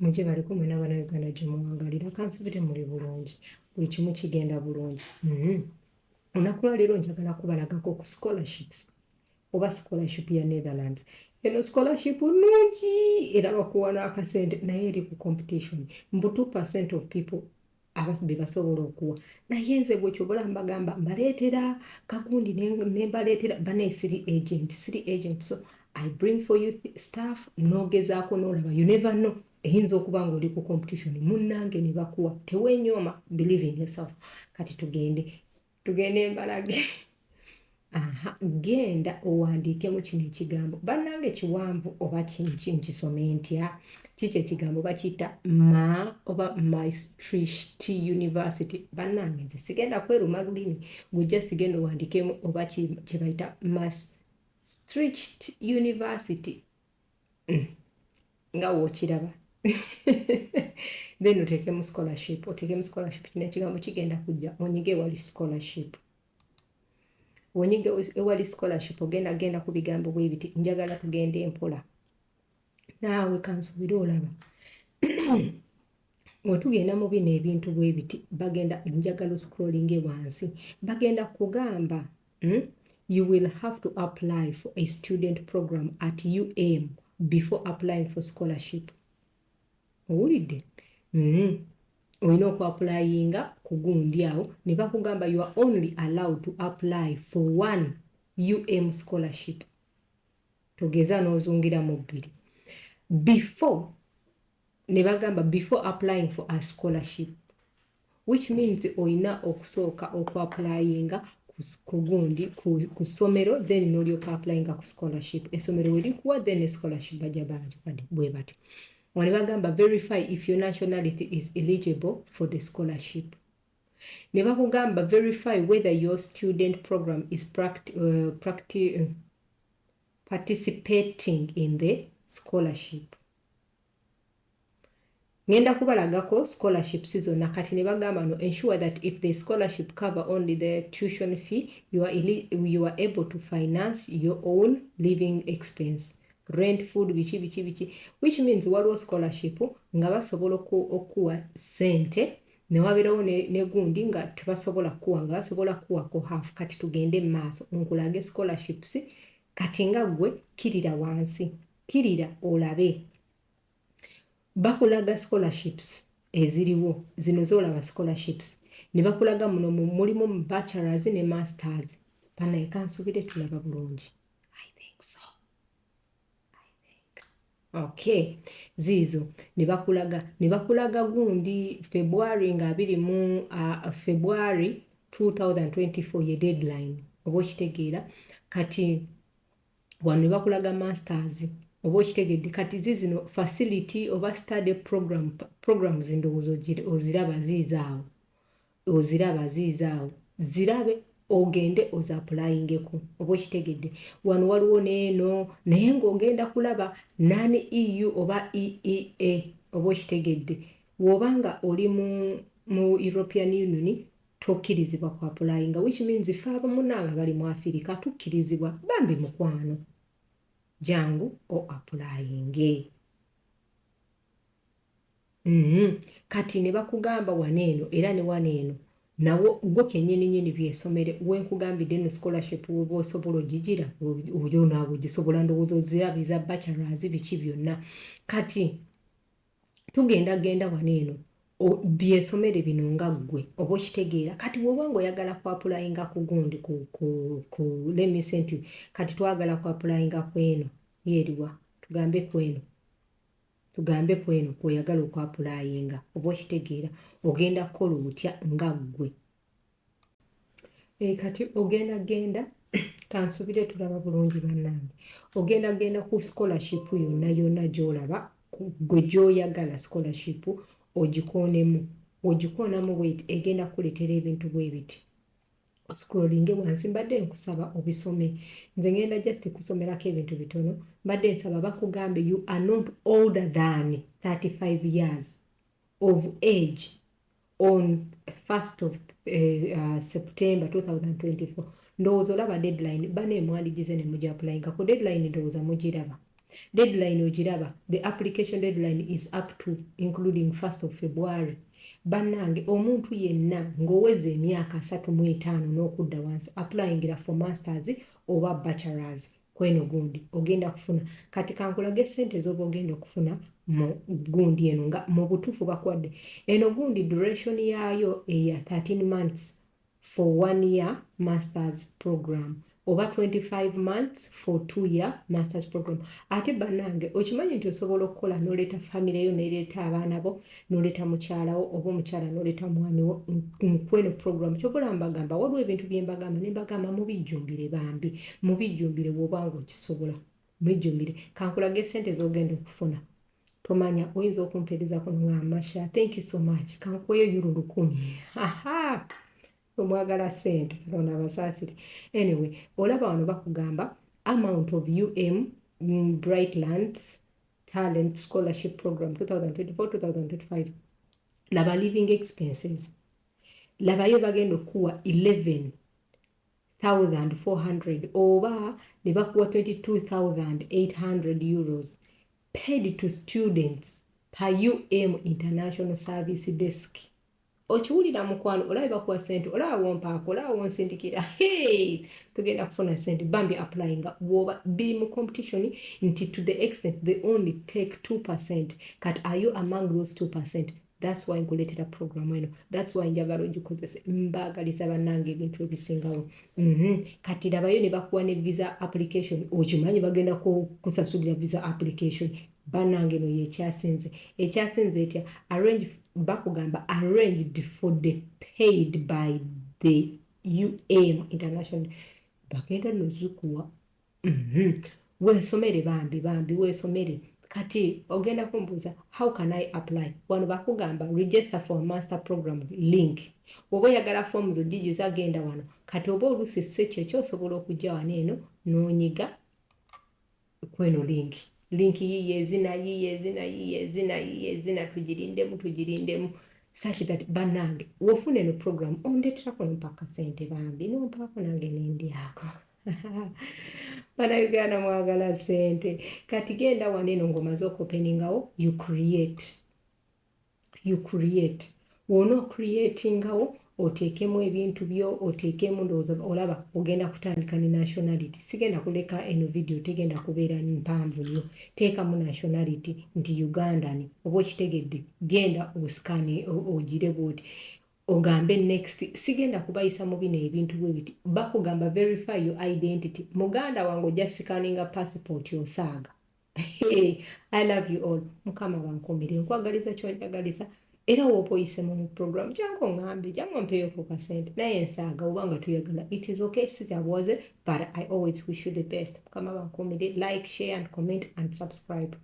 muje baliko mwena bannayuganda gye muwangalira kansubire muli bulungi buli kimu kigenda bulungi. Olunaku lwa leero njagala kubalagako ku scholarships oba scholarship ya Netherlands. Eno scholarship nnungi era bakuwa n'akasente naye eri ku competition mbu 2% of people be basobola okuwa naye nze bwekyo bula mbagamba mbaleetera kagundi ne mbaleetera bane siri agent so I bring for you staff nogezaako n'olaba you never know eyinza okuba nga oli ku competition munnange ne bakuwa tewenyooma believe in yourself. Kati tugende mbalage genda owandiikemu kino ekigambo bannange kiwanvu oba nkisome ntya kiki ekigambo bakiyita oba Maastricht University. Bannange nze sigenda kweruma lulimi gwe just genda owandiikemu oba kye bayita Maastricht University nga wookiraba then oteekemu scholarship kino ekigambo kigenda kujja onyige ewali scholarship. Wonyige ewali scholarship genda ku bigambo bwe biti njagala tugende empola naawe kansubire olaba otugenda mu bino ebintu bwe biti bagenda njagala scrolling wansi bagenda kugamba you will have to apply for a student program at UM before applying for scholarship. Owulidde? Olina okuapplyinga ku gundi awo ne bakugamba you are only allowed to apply for one UM scholarship. Togeza n'ozungira mu bbiri. Before applying for a scholarship, which means olina okusooka okuapplyinga ku gundi ku ssomero then n'olyoka applyinga ku scholarship. Essomero welikuwa then scholarship bajja bwe bati. Wano bagamba verify if your nationality is eligible for the scholarship. Ne bakugamba verify whether your student program is participating in the scholarship. Ngenda kubalagako scholarships zonna kati ne bagamba no ensure that if the scholarship cover only the tuition fee you are able to finance your own living expense. Rent, food, bichi, which means waliwo scholarship nga basobola okuwa sente ne wabeerawo ne gundi nga tebasobola kuwa nga basobola kuwako half. Kati tugende maaso nkulage scholarships kati nga gwe kirira wansi kirira olabe bakulaga scholarships eziriwo zino zolaba scholarships ne bakulaga muno mulimu bachelors ne masters banaye kansubire tulaba bulungi. I think so. Okay, zizo ne bakulaga gundi February nga abiri mu February 2024 ye deadline oba okitegeera kati wano ne bakulaga masters oba okitegedde kati zizino facility oba study programs ndowoozo oziraba ziizaawo zirabe ogende ozapplyingeko oba okitegedde wano waliwo neeno naye ng'ogenda kulaba nani EU oba EEA oba okitegedde wobanga oli mu European Union tokkirizibwa ku applyinga which means ife abamunanga bali mu Afirika tukkirizibwa bambi mukwano jangu o applyinge. Kati ne bakugamba waneeno era ne waneeno nawo gwo kennyini byesomere wenkugambidde no scholarship woba osobola ogigira oyo naawe gisobola ndowooza oziraba eza bachelors biki byonna kati tugenda waneeno byesomere bino nga ggwe oba okitegeera kati bw'oba ng'oyagala ku applyinga ku gundi ku let me send you kati twagala ku applyinga kweno yeriwa tugambe kweno kw'oyagala oku applyinga oba okitegeera ogenda kukola otya nga ggwe. Kati ogenda kansubire tulaba bulungi bannange ogenda ku scholarship yonna gy'olaba gwe gy'oyagala scholarship ogikoonamu bweti egenda kuleetera ebintu bwe biti. Scrolling wansi mbadde nkusaba obisome nze ngenda just kusomerako ebintu bitono mbadde nsaba bakugambe you are not older than 35 years of age on 1st of September 2024. Ndowooza olaba deadline bane mwaligize ne mujja applyinga ku deadline ndowooza mugiraba deadline ogiraba, the application deadline is up to including 1st of February. Bannange omuntu yenna ng'oweza emyaka 35 n'okudda wansi applyingira for masters oba bachelors kweno gundi ogenda kufuna kati kankulage ssente z'oba ogenda okufuna mu gundi eno nga mu butuufu bakwadde eno gundi duration yaayo eya 13 months for 1 year masters program oba 25 months for 2 year masters program. Ate bannange okimanyi nti osobola okukola n'oleeta famire yo n'ereeta abaana bo n'oleeta mukyalawo oba omukyala n'oleeta mwami wo kweno program kyobola mbagamba waliwo ebintu bye mbagamba ne mbagamba mubijjumbire bambi mubijjumbire bw'obanga okisobola mubijjumbire kankulage ssente z'ogenda okufuna tomanya oyinza okumpeereza kuno nga Masha thank you so much kankuweyo euro 10 omwagala ssente kalonda abasaasire anyway olaba wano bakugamba amount of Brightlands Talent Scholarship Program 2024-2025 laba living expenses labayo bagenda okuwa 11,400 oba ne bakuwa 22,800 euros paid to students per International Service Desk. Okiwulira mukwano olaba bakuwa ssente olaba wompaako olaba wonsindikira tugenda kufuna ssente bambi applyinga woba biri mu competition nti to the extent they only take 2% kat are you among those 2%? That's why nkuleetera program eno that's why njagala ogikozese mbaagaliza bannange ebintu ebisingawo kati labayo ne bakuwa ne visa application okimanyi bagenda kusasulira visa application bannange no yekyasinze etya bakugamba arranged for the paid by the International bagenda nozikuwa weesomere bambi weesomere kati ogenda kumbuuza how can I apply wano bakugamba register for a master program link oba oyagala forms ogijuza agenda wano kati oba oluusi sekyo osobola okujja wano eno n'onyiga kweno link yiye ezina tugirindemu such that bannange wofuna eno program ondeeterako nompaka ssente bambi nompaako nange nendyako bannayuganda mwagala ssente kati genda wano eno ng'omaze okuopeningawo you create wona ocreatingawo oteekemu ebintu byo oteekemu ndowooza olaba ogenda kutandika ne nationality sigenda kuleka eno video tegenda kubeera mpanvu nnyo teekamu nationality nti Ugandan oba okitegedde genda osikane ogire bwoti ogambe next sigenda kubayisa mu bino ebintu bwe biti bakugamba verify your identity muganda wange ojja sikaninga passport yosaaga I love you all mukama bankumire nkwagaliza kyonjagaliza era woba oyise mu program jangu ngambe jangu mpeyo ku kasente naye ensaaga obanga tuyagala it is okay sitabuwaze but I always wish you the best mukama bankumire like share and comment and subscribe